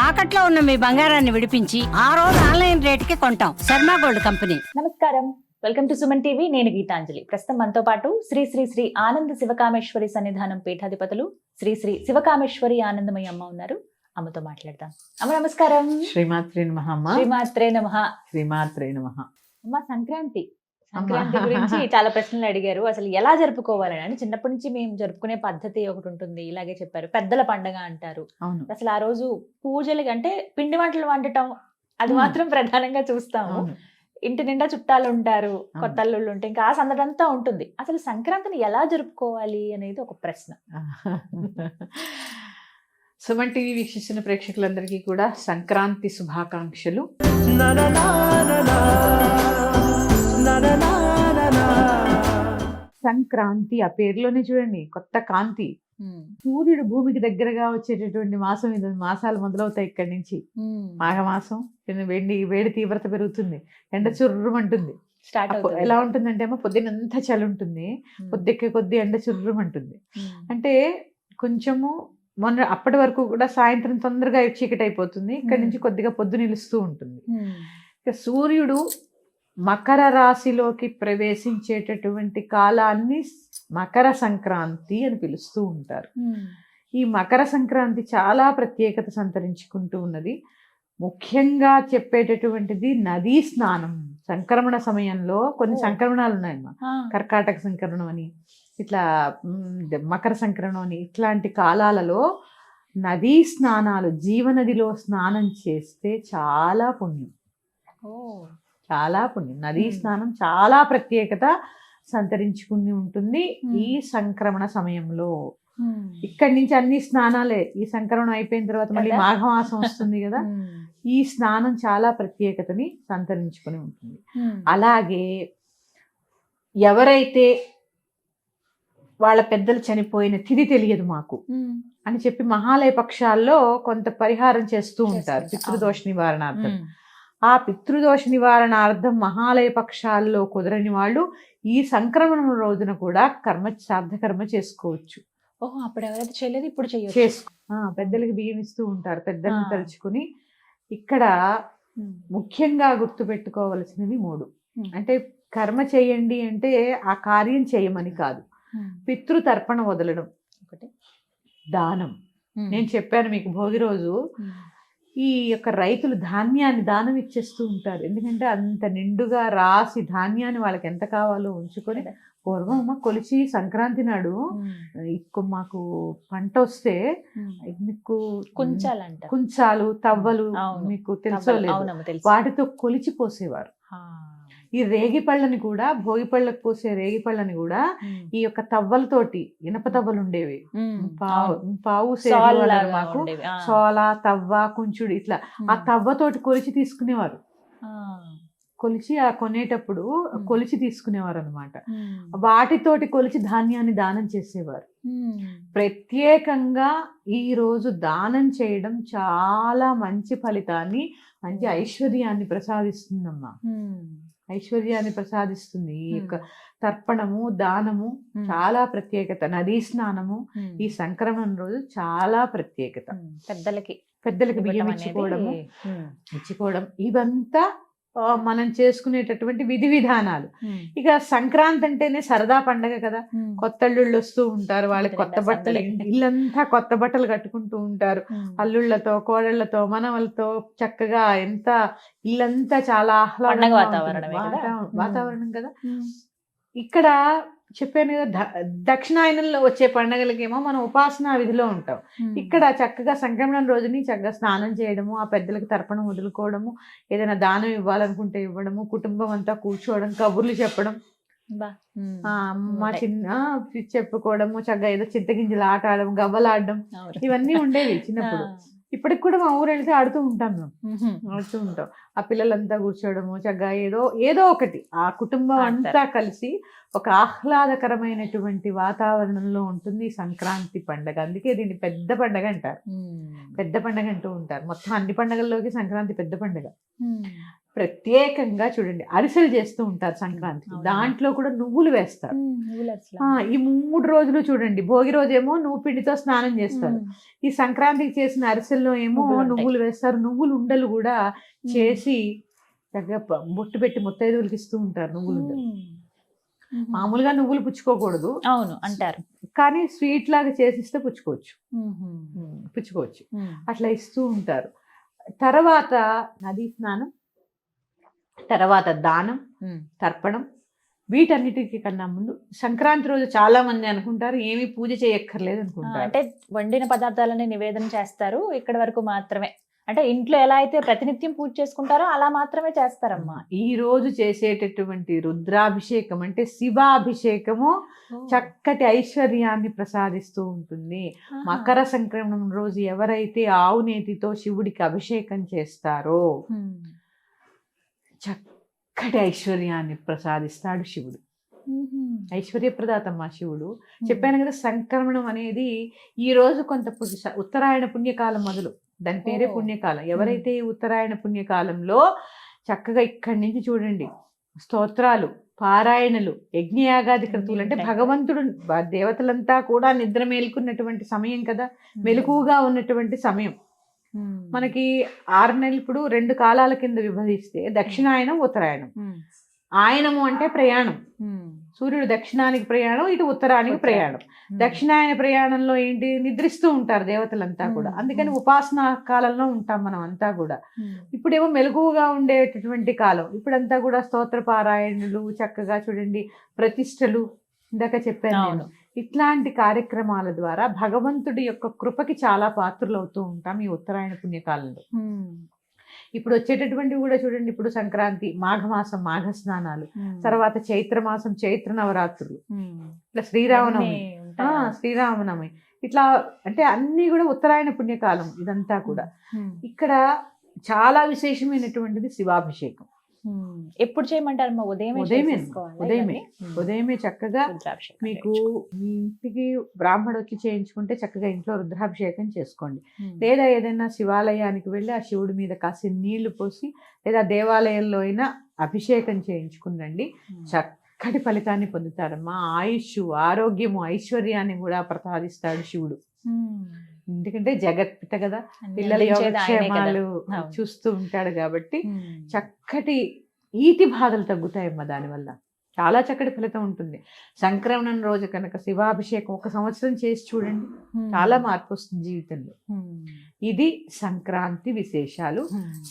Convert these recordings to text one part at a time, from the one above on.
తాకట్లో ఉన్న మీ బంగారాన్ని విడిపించి ఆ రోజు ఆన్లైన్ రేటుకి కొంటాం. Sharma gold company. నమస్కారం, వెల్కమ్ టు సుమన్ టీవీ. నేను గీతాంజలి. ప్రస్తుతం మనతో పాటు శ్రీ శ్రీ శ్రీ ఆనంద శివకామేశ్వరి సన్నిధానం పీఠాధిపతులు శ్రీ శ్రీ శివకామేశ్వరి ఆనందమయ్య అమ్మ ఉన్నారు. అమ్మతో మాట్లాడదాం. అమ్మ నమస్కారం. శ్రీమాత్రే నమః. శ్రీమాత్రే నమః. శ్రీమాత్రే నమః. అమ్మ, సంక్రాంతి గురించి చాలా ప్రశ్నలు అడిగారు. అసలు ఎలా జరుపుకోవాలని అని చిన్నప్పటి నుంచి మేము జరుపుకునే పద్ధతి ఒకటి ఉంటుంది, ఇలాగే చెప్పారు. పెద్దల పండగ అంటారు. అవును. అసలు ఆ రోజు పూజలకి అంటే పిండి వంటలు వండటం అది మాత్రం ప్రధానంగా చూస్తాము. ఇంటి నిండా చుట్టాలు ఉంటారు, కొత్త అల్లుళ్ళు ఉంటే ఇంకా ఆ సందడంతా ఉంటుంది. అసలు సంక్రాంతిని ఎలా జరుపుకోవాలి అనేది ఒక ప్రశ్న. సుమన్ టీవీ వీక్షిస్తున్న ప్రేక్షకులందరికీ కూడా సంక్రాంతి శుభాకాంక్షలు. సంక్రాంతి ఆ పేరులోనే చూడండి, కొత్త కాంతి. సూర్యుడు భూమికి దగ్గరగా వచ్చేటటువంటి మాసం ఇది. మాసాలు మొదలవుతాయి ఇక్కడి నుంచి. మాఘమాసం వేడి తీవ్రత పెరుగుతుంది, ఎండ చుర్రుమంటుంది. ఎలా ఉంటుందంటే ఏమో పొద్దునంతా చలి ఉంటుంది, పొద్దెక్కే కొద్ది ఎండ చుర్రుమంటుంది. అంటే కొంచెము మొన్న అప్పటి వరకు కూడా సాయంత్రం తొందరగా చీకటి అయిపోతుంది, ఇక్కడి నుంచి కొద్దిగా పొద్దు నిలుస్తూ ఉంటుంది. ఇక సూర్యుడు మకర రాశిలోకి ప్రవేశించేటటువంటి కాలాన్ని మకర సంక్రాంతి అని పిలుస్తూ ఉంటారు. ఈ మకర సంక్రాంతి చాలా ప్రత్యేకత సంతరించుకుంటూ ఉన్నది. ముఖ్యంగా చెప్పేటటువంటిది నదీ స్నానం. సంక్రమణ సమయంలో కొన్ని సంక్రమణాలు ఉన్నాయమ్మా. కర్కాటక సంక్రమణం అని, ఇట్లా మకర సంక్రమణం అని, ఇట్లాంటి కాలాలలో నదీ స్నానాలు, జీవనదిలో స్నానం చేస్తే చాలా పుణ్యం. చాలా పుణ్యం. నదీ స్నానం చాలా ప్రత్యేకత సంతరించుకుని ఉంటుంది ఈ సంక్రమణ సమయంలో. ఇక్కడి నుంచి అన్ని స్నానాలే. ఈ సంక్రమణం అయిపోయిన తర్వాత మళ్ళీ మాఘమాసం వస్తుంది కదా, ఈ స్నానం చాలా ప్రత్యేకతని సంతరించుకుని ఉంటుంది. అలాగే ఎవరైతే వాళ్ళ పెద్దలు చనిపోయిన తిథి తెలియదు మాకు అని చెప్పి మహాలయ పక్షాల్లో కొంత పరిహారం చేస్తూ ఉంటారు, పితృదోష నివారణార్థం. ఆ పితృదోష నివారణార్థం మహాలయ పక్షాల్లో కుదరని వాళ్ళు ఈ సంక్రమణం రోజున కూడా శ్రాద్ధ కర్మ చేసుకోవచ్చు. ఓహో, అప్పుడు ఎవరైతే చేయలేదు ఇప్పుడు చేయొచ్చు. పెద్దలకి బియ్యం ఇస్తూ ఉంటారు, పెద్దల్ని తలుచుకుని. ఇక్కడ ముఖ్యంగా గుర్తు పెట్టుకోవలసినవి 3. అంటే కర్మ చేయండి అంటే ఆ కార్యం చేయమని కాదు. పితృతర్పణ వదలడం ఒకటి, దానం. నేను చెప్పాను మీకు భోగి రోజు ఈ యొక్క రైతులు ధాన్యాన్ని దానం ఇచ్చేస్తూ ఉంటారు. ఎందుకంటే అంత నిండుగా రాసి ధాన్యాన్ని వాళ్ళకి ఎంత కావాలో ఉంచుకొని, పూర్వం కొలిచి సంక్రాంతి నాడు మాకు పంట వస్తే మీకు కుంచాలు తవ్వలు మీకు తెలుసో లేదు, వాటితో కొలిచి పోసేవారు. ఈ రేగి పళ్ళని కూడా, భోగి పళ్ళకు పోసే రేగి పళ్ళని కూడా ఈ యొక్క తవ్వలతోటి, ఇనప తవ్వలు ఉండేవి, పావు మాకు సోల తవ్వ కుంచుడు ఇట్లా ఆ తవ్వతోటి కొలిచి తీసుకునేవారు. కొలిచి ఆ కొనేటప్పుడు కొలిచి తీసుకునేవారు అనమాట. వాటితోటి కొలిచి ధాన్యాన్ని దానం చేసేవారు. ప్రత్యేకంగా ఈ రోజు దానం చేయడం చాలా మంచి ఫలితాన్ని, మంచి ఐశ్వర్యాన్ని ప్రసాదిస్తుందమ్మా. ఐశ్వర్యాన్ని ప్రసాదిస్తుంది. ఈ యొక్క తర్పణము, దానము చాలా ప్రత్యేకత. నదీ స్నానము ఈ సంక్రమణ రోజు చాలా ప్రత్యేకత. పెద్దలకి బియ్యం ఇచ్చుకోవడం ఇవంతా మనం చేసుకునేటటువంటి విధి విధానాలు. ఇక సంక్రాంతి అంటేనే సరదా పండగ కదా. కొత్త అల్లుళ్ళు వస్తూ ఉంటారు, వాళ్ళకి కొత్త బట్టలు, ఇల్లంతా కొత్త బట్టలు కట్టుకుంటూ ఉంటారు. అల్లుళ్ళతో, కోడళ్లతో, మనవలతో చక్కగా ఎంత ఇల్లంతా చాలా ఆహ్లాదంగా వాతావరణం కదా. ఇక్కడ చెప్పాను కదా, దక్షిణాయనంలో వచ్చే పండగలకేమో మనం ఉపాసనా విధిలో ఉంటాం. ఇక్కడ చక్కగా సంక్రమణం రోజుని చక్కగా స్నానం చేయడము, ఆ పెద్దలకు తర్పణం వదులుకోవడము, ఏదైనా దానం ఇవ్వాలనుకుంటే ఇవ్వడము, కుటుంబం అంతా కూర్చోవడం, కబుర్లు చెప్పడం, మా చెప్పుకోవడము, చక్కగా ఏదో చింతగింజలు ఆట ఆడడం, గవ్వలాడడం, ఇవన్నీ ఉండేవి చిన్నప్పుడు. ఇప్పటికి కూడా మా ఊరు వెళ్తే ఆడుతూ ఉంటాం, ఆడుతూ ఉంటాం. ఆ పిల్లలంతా కూర్చోవడము, చక్కగా ఏదో ఒకటి ఆ కుటుంబం అంతా కలిసి ఒక ఆహ్లాదకరమైనటువంటి వాతావరణంలో ఉంటుంది సంక్రాంతి పండగ. అందుకే దీన్ని పెద్ద పండగ అంటారు, పెద్ద పండగ అంటూ ఉంటారు. మొత్తం అన్ని పండగల్లోకి సంక్రాంతి పెద్ద పండగ. ప్రత్యేకంగా చూడండి అరిసెలు చేస్తూ ఉంటారు సంక్రాంతికి. అవును. దాంట్లో కూడా నువ్వులు వేస్తారు. నువ్వులు అసలు. ఈ 3 రోజులు చూడండి, భోగి రోజేమో నువ్వు పిండితో స్నానం చేస్తారు. ఈ సంక్రాంతికి చేసిన అరిసెల్లో ఏమో నువ్వులు ఉంటాయి. నువ్వులు వేస్తారు. నువ్వులు ఉండలు కూడా చేసి చక్కగా బొట్టు పెట్టి ముత్తైదువులకి ఇస్తూ ఉంటారు. నువ్వులు ఉండలు మామూలుగా నువ్వులు పుచ్చుకోకూడదు, అవును అంటారు. కానీ స్వీట్ లాగా చేసిస్తే పుచ్చుకోవచ్చు. పుచ్చుకోవచ్చు, అట్లా ఇస్తూ ఉంటారు. తర్వాత నదీ స్నానం, తర్వాత దానం, తర్పణం, వీటన్నిటికి కన్నా ముందు సంక్రాంతి రోజు చాలా మంది అనుకుంటారు ఏమీ పూజ చేయక్కర్లేదు అనుకుంటారు. అంటే వండిన పదార్థాలని నివేదన చేస్తారు ఇక్కడ వరకు మాత్రమే. అంటే ఇంట్లో ఎలా అయితే ప్రతినిత్యం పూజ చేసుకుంటారో అలా మాత్రమే చేస్తారమ్మా. ఈ రోజు చేసేటటువంటి రుద్రాభిషేకం అంటే శివాభిషేకము చక్కటి ఐశ్వర్యాన్ని ప్రసాదిస్తూ ఉంటుంది. మకర సంక్రమణం రోజు ఎవరైతే ఆవు నేతితో శివుడికి అభిషేకం చేస్తారో చక్కటి ఐశ్వర్యాన్ని ప్రసాదిస్తాడు శివుడు. ఐశ్వర్యప్రదాతమ్మ శివుడు. చెప్పాను కదా, సంక్రమణం అనేది ఈ రోజు కొంత ఉత్తరాయణ పుణ్యకాలం మొదలు, దాని పేరే పుణ్యకాలం. ఎవరైతే ఈ ఉత్తరాయణ పుణ్యకాలంలో చక్కగా ఇక్కడి నుంచి చూడండి స్తోత్రాలు, పారాయణలు, యజ్ఞయాగాది క్రతువులు, అంటే భగవంతుడు దేవతలంతా కూడా నిద్ర మేలుకున్నటువంటి సమయం కదా, మెలకువగా ఉన్నటువంటి సమయం. మనకి 6 నెలలు ఇప్పుడు 2 కాలాల కింద విభజిస్తే దక్షిణాయనం, ఉత్తరాయణం. ఆయనము అంటే ప్రయాణం, సూర్యుడు దక్షిణానికి ప్రయాణం, ఇటు ఉత్తరానికి ప్రయాణం. దక్షిణాయన ప్రయాణంలో ఏంటి, నిద్రిస్తూ ఉంటారు దేవతలంతా కూడా, అందుకని ఉపాసనా కాలంలో ఉంటాం మనం అంతా కూడా. ఇప్పుడేమో మెలకువగా ఉండేటటువంటి కాలం, ఇప్పుడంతా కూడా స్తోత్ర పారాయణలు, చక్కగా చూడండి ప్రతిష్టలు, ఇందాక చెప్పాను నేను. ఇట్లాంటి కార్యక్రమాల ద్వారా భగవంతుడి యొక్క కృపకి చాలా పాత్రలు అవుతూ ఉంటాం ఈ ఉత్తరాయణ పుణ్యకాలంలో. ఇప్పుడు వచ్చేటటువంటివి కూడా చూడండి, ఇప్పుడు సంక్రాంతి, మాఘమాసం మాఘ స్నానాలు, తర్వాత చైత్రమాసం చైత్ర నవరాత్రులు, ఇట్లా శ్రీరామనవమి, ఇట్లా అంటే అన్ని కూడా ఉత్తరాయణ పుణ్యకాలం ఇదంతా కూడా. ఇక్కడ చాలా విశేషమైనటువంటిది శివాభిషేకం. ఎప్పుడు చేయమంటారు? ఉదయమే చక్కగా మీకు మీ ఇంటికి బ్రాహ్మడు వచ్చి చేయించుకుంటే చక్కగా ఇంట్లో రుద్రాభిషేకం చేసుకోండి. లేదా ఏదైనా శివాలయానికి వెళ్ళి ఆ శివుడి మీద కాసి నీళ్లు పోసి, లేదా దేవాలయంలో అయినా అభిషేకం చేయించుకునండి. చక్కటి ఫలితాన్ని పొందుతారమ్మా. ఆయుష్, ఆరోగ్యము, ఐశ్వర్యాన్ని కూడా ప్రసాదిస్తాడు శివుడు. ఎందుకంటే జగత్పిత కదా, పిల్లల యోగక్షేమాలు చూస్తూ ఉంటాడు కాబట్టి చక్కటి ఈతి బాధలు తగ్గుతాయమ్మా. దానివల్ల చాలా చక్కటి ఫలితం ఉంటుంది. సంక్రమణం రోజు కనుక శివాభిషేకం 1 సంవత్సరం చేసి చూడండి, చాలా మార్పు వస్తుంది జీవితంలో. ఇది సంక్రాంతి విశేషాలు.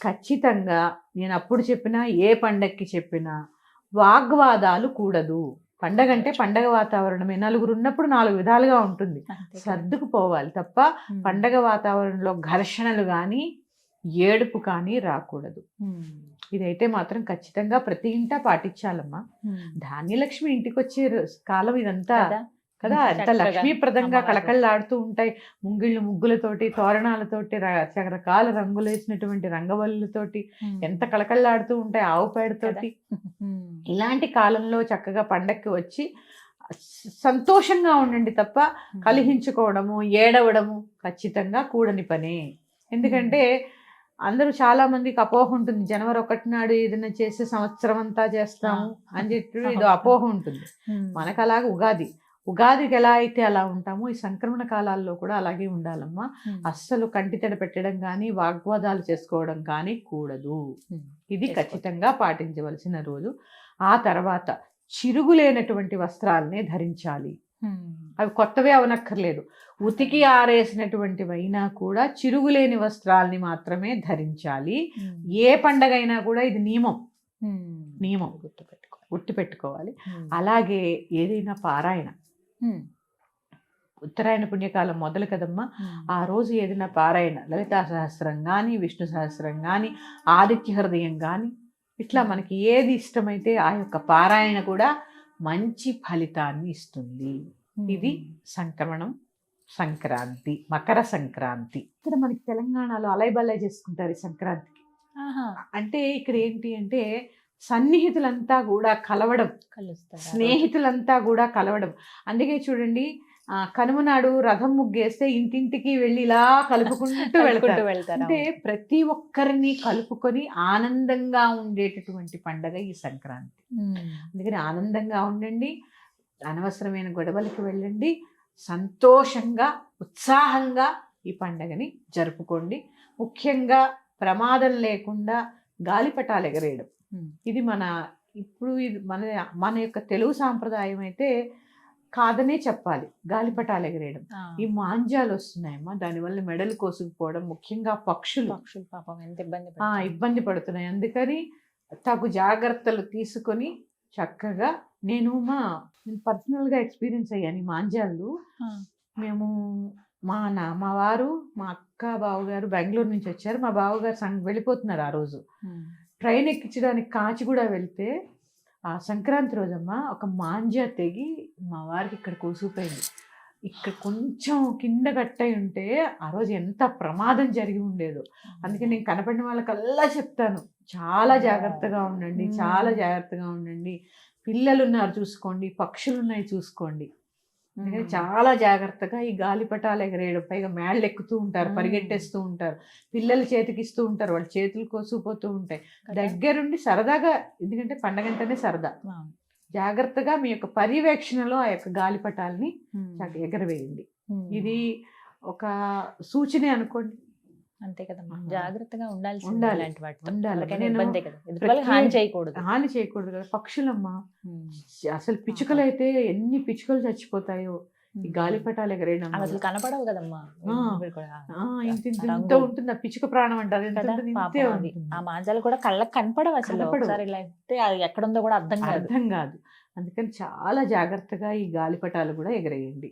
ఖచ్చితంగా నేను అప్పుడు చెప్పినా, ఏ పండక్కి చెప్పినా వాగ్వాదాలు కూడదు. పండగ అంటే పండగ వాతావరణమే. నలుగురు ఉన్నప్పుడు 4 విధాలుగా ఉంటుంది, సర్దుకుపోవాలి తప్ప పండగ వాతావరణంలో ఘర్షణలు కానీ ఏడుపు కానీ రాకూడదు. ఇదైతే మాత్రం ఖచ్చితంగా ప్రతి ఇంటా పాటించాలమ్మా. ధాన్యలక్ష్మి ఇంటికి వచ్చే కాలం ఇదంతా కదా, ఎంత లక్ష్మీప్రదంగా కళకళలాడుతూ ఉంటాయి. ముంగిళ్ళు ముగ్గులతోటి, తోరణాలతోటి, రకరకాల రంగులు వేసినటువంటి రంగవల్లుతోటి ఎంత కళకళలాడుతూ ఉంటాయి, ఆవు పేడతోటి. ఇలాంటి కాలంలో చక్కగా పండక్కి వచ్చి సంతోషంగా ఉండండి తప్ప కలహించుకోవడము, ఏడవడము ఖచ్చితంగా కూడని పనే. ఎందుకంటే అందరూ చాలా మందికి అపోహ ఉంటుంది, జనవరి 1 నాడు ఏదైనా చేస్తే సంవత్సరం అంతా చేస్తాము అని చెప్పి ఇదో అపోహ ఉంటుంది. మనకు అలాగే ఉగాదికి ఎలా అయితే అలా ఉంటామో ఈ సంక్రమణ కాలాల్లో కూడా అలాగే ఉండాలమ్మా. అస్సలు కంటితెడ పెట్టడం కానీ, వాగ్వాదాలు చేసుకోవడం కానీ కూడదు. ఇది ఖచ్చితంగా పాటించవలసిన రోజు. ఆ తర్వాత చిరుగులేనటువంటి వస్త్రాలనే ధరించాలి. అవి కొత్తవే అవనక్కర్లేదు, ఉతికి ఆరేసినటువంటివైనా కూడా చిరుగులేని వస్త్రాలని మాత్రమే ధరించాలి. ఏ పండగ అయినా కూడా ఇది నియమం గుర్తుపెట్టుకోవాలి. అలాగే ఏదైనా పారాయణ, ఉత్తరాయణ పుణ్యకాలం మొదలు కదమ్మా, ఆ రోజు ఏదైనా పారాయణ, లలితా సహస్రం కానీ, విష్ణు సహస్రం కానీ, ఆదిత్య హృదయం కానీ, ఇట్లా మనకి ఏది ఇష్టమైతే ఆ యొక్క పారాయణ కూడా మంచి ఫలితాన్ని ఇస్తుంది. ఇది సంక్రమణం, సంక్రాంతి, మకర సంక్రాంతి. ఇక్కడ మనకి తెలంగాణలో అలైబల్లై చేసుకుంటారు ఈ సంక్రాంతికి. అంటే ఇక్కడ ఏంటి అంటే సన్నిహితులంతా కూడా కలవడం, స్నేహితులంతా కూడా కలవడం. అందుకే చూడండి కనుమ నాడు రథం ముగ్గేస్తే ఇంటింటికి వెళ్ళి ఇలా కలుపుకుంటూ కలుపుకుంటూ వెళ్తారు. వెళ్తారు. అంటే ప్రతి ఒక్కరిని కలుపుకొని ఆనందంగా ఉండేటటువంటి పండగ ఈ సంక్రాంతి. అందుకని ఆనందంగా ఉండండి, అనవసరమైన గొడవలకి వెళ్ళండి, సంతోషంగా ఉత్సాహంగా ఈ పండగని జరుపుకోండి. ముఖ్యంగా ప్రమాదం లేకుండా గాలిపటాలు ఎగరేయడం, ఇది ఇది మన యొక్క తెలుగు సాంప్రదాయం అయితే కాదనే చెప్పాలి. గాలిపటాలు ఎగరేయడం, ఈ మాంజాలు వస్తున్నాయమ్మా, దానివల్ల మెడలు కోసుకుపోవడం, ముఖ్యంగా పక్షులు పాపం ఎంత ఇబ్బంది పడుతున్నాయి. అందుకని తగు జాగ్రత్తలు తీసుకొని చక్కగా నేను పర్సనల్గా ఎక్స్పీరియన్స్ అయ్యాను ఈ మాంజాలు. మేము మా వారు, మా అక్క బావగారు బెంగళూరు నుంచి వచ్చారు. మా బావగారు వెళ్ళిపోతున్నారు ఆ రోజు. ట్రైన్ ఎక్కించడానికి కాచిగూడ వెళ్తే ఆ సంక్రాంతి రోజమ్మా ఒక మాంజా తెగి మా వారికి ఇక్కడ కూసిపోయింది. ఇక్కడ కొంచెం కింద కట్టయి ఉంటే ఆ రోజు ఎంత ప్రమాదం జరిగి ఉండేదో. అందుకే నేను కనపడిన వాళ్ళకల్లా చెప్తాను, చాలా జాగ్రత్తగా ఉండండి, చాలా జాగ్రత్తగా ఉండండి. పిల్లలు ఉన్నారు చూసుకోండి, పక్షులు ఉన్నాయి చూసుకోండి. అందుకని చాలా జాగ్రత్తగా ఈ గాలిపటాలు ఎగరేయడం, పైగా మేళ్ళు ఎక్కుతూ ఉంటారు, పరిగెట్టేస్తూ ఉంటారు, పిల్లలు చేతికిస్తూ ఉంటారు, వాళ్ళ చేతులు కోసుకుపోతూ ఉంటాయి. దగ్గరుండి సరదాగా, ఎందుకంటే పండగంటేనే సరదా, జాగ్రత్తగా మీ యొక్క పర్యవేక్షణలో ఆ యొక్క గాలిపటాలని ఎగరవేయండి. ఇది ఒక సూచనే అనుకోండి. అంతే కదా, జాగ్రత్తగా ఉండాలి. హాని చేయకూడదు కదా. పక్షులమ్మా, అసలు పిచ్చుకలు అయితే ఎన్ని పిచ్చుకలు చచ్చిపోతాయో ఈ గాలిపటాలు ఎగరేయడం. అసలు కనపడవు కదమ్మా, ఇంత ఉంటుంది ఆ పిచ్చుక ప్రాణం అంటారు. ఆ మాంజాలు కూడా కళ్ళకి కనపడవు అసలు. ఇలా అయితే అది ఎక్కడుందో కూడా అర్థం కాదు. అందుకని చాలా జాగ్రత్తగా ఈ గాలిపటాలు కూడా ఎగరేయండి.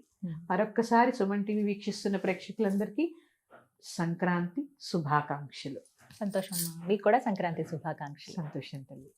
మరొక్కసారి సుమన్ టీవీ వీక్షిస్తున్న ప్రేక్షకులందరికీ సంక్రాంతి శుభాకాంక్షలు. సంతోషం, మీకు కూడా సంక్రాంతి శుభాకాంక్షలు. సంతోషం తల్లి.